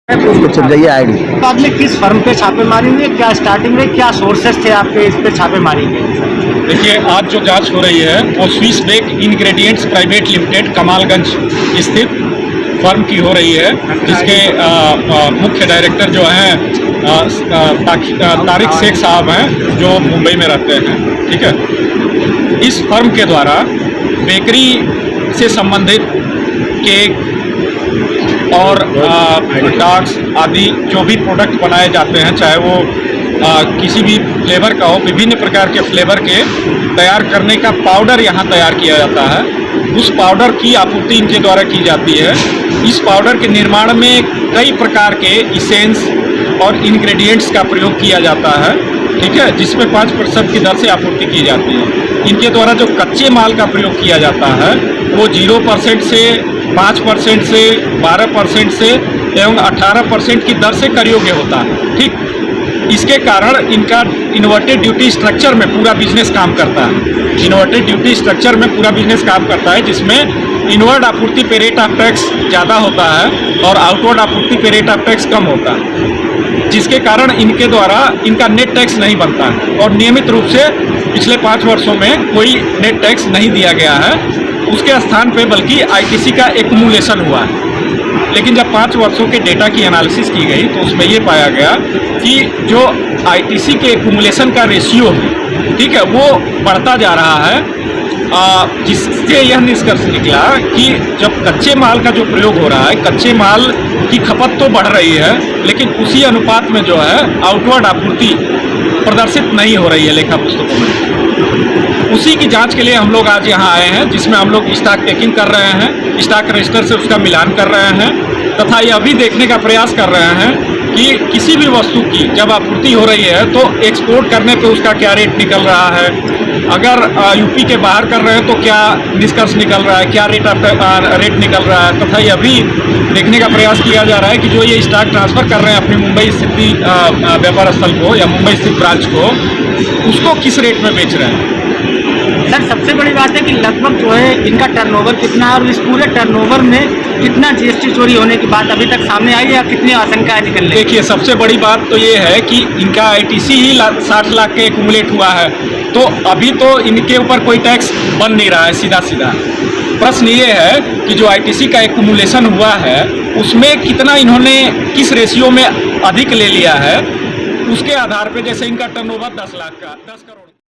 जाइए आईडी। बाद में किस फर्म पे छापेमारी हुई, क्या स्टार्टिंग में क्या सोर्सेस थे आपके इस पे छापेमारी के? देखिए, आज जो जांच हो रही है वो Swiss bake ingredients private limited Kamalganj स्थित फर्म की हो रही है, जिसके मुख्य डायरेक्टर जो हैं तारिक शेख साहब हैं, जो मुंबई में रहते हैं। ठीक है, इस फर्म के द्वारा बेकरी से संबंधित केक और डार्ट्स आदि जो भी प्रोडक्ट बनाए जाते हैं, चाहे वो किसी भी फ्लेवर का हो, विभिन्न प्रकार के फ्लेवर के तैयार करने का पाउडर यहाँ तैयार किया जाता है। उस पाउडर की आपूर्ति इनके द्वारा की जाती है। इस पाउडर के निर्माण में कई प्रकार के इसेंस और इंग्रेडिएंट्स का प्रयोग किया जाता है। ठीक है, जिसमें 5% की दर से आपूर्ति की जाती है। इनके द्वारा जो कच्चे माल का प्रयोग किया जाता है वो 0% से 5% से 12% से एवं 18% की दर से कर योग्य होता है। ठीक, इसके कारण इनका इन्वर्टेड ड्यूटी स्ट्रक्चर में पूरा बिजनेस काम करता है। इन्वर्टेड ड्यूटी स्ट्रक्चर में पूरा बिजनेस काम करता है, जिसमें इनवर्ड आपूर्ति पे रेट ऑफ टैक्स ज़्यादा होता है और आउटवर्ड आपूर्ति पे रेट ऑफ टैक्स कम होता है, जिसके कारण इनके द्वारा इनका नेट टैक्स नहीं बनता है। और नियमित रूप से पिछले 5 वर्षों में कोई नेट टैक्स नहीं दिया गया है, उसके स्थान पे बल्कि आईटीसी का एक्यूमुलेशन हुआ है। लेकिन जब 5 वर्षों के डेटा की एनालिसिस की गई तो उसमें ये पाया गया कि जो आईटीसी के एक्यूमुलेशन का रेशियो है, ठीक है, वो बढ़ता जा रहा है, जिससे यह निष्कर्ष निकला कि जब कच्चे माल का जो प्रयोग हो रहा है, कच्चे माल की खपत तो बढ़ रही है, लेकिन उसी अनुपात में जो है आउटवर्ड आपूर्ति प्रदर्शित नहीं हो रही है लेखा पुस्तकों में। उसी की जांच के लिए हम लोग आज यहाँ आए हैं, जिसमें हम लोग स्टॉक टेकिंग कर रहे हैं, स्टॉक रजिस्टर से उसका मिलान कर रहे हैं, तथा यह भी देखने का प्रयास कर रहे हैं कि किसी भी वस्तु की जब आपूर्ति हो रही है तो एक्सपोर्ट करने पे उसका क्या रेट निकल रहा है, अगर यूपी के बाहर कर रहे हैं तो क्या निष्कर्ष निकल रहा है, क्या रेट निकल रहा है, तथा यह भी देखने का प्रयास किया जा रहा है कि जो ये स्टॉक ट्रांसफ़र कर रहे हैं अपनी मुंबई स्थित व्यापार स्थल को या मुंबई स्थित ब्रांच को, उसको किस रेट में बेच रहे हैं। सर, सबसे बड़ी बात है कि लगभग जो है इनका टर्नओवर कितना है और इस पूरे टर्नओवर में कितना जीएसटी चोरी होने की बात अभी तक सामने आई है या कितनी आशंकाएं निकल रही है? देखिए, सबसे बड़ी बात तो ये है कि इनका आईटीसी ही 60 लाख के एक्यूमुलेट हुआ है, तो अभी तो इनके ऊपर कोई टैक्स बन नहीं रहा है सीधा सीधा। प्रश्न ये है कि जो आईटीसी का एक्यूमुलेशन हुआ है उसमें कितना इन्होंने किस रेशियो में अधिक ले लिया है, उसके आधार पर जैसे इनका टर्नओवर 10 लाख का 10 करोड़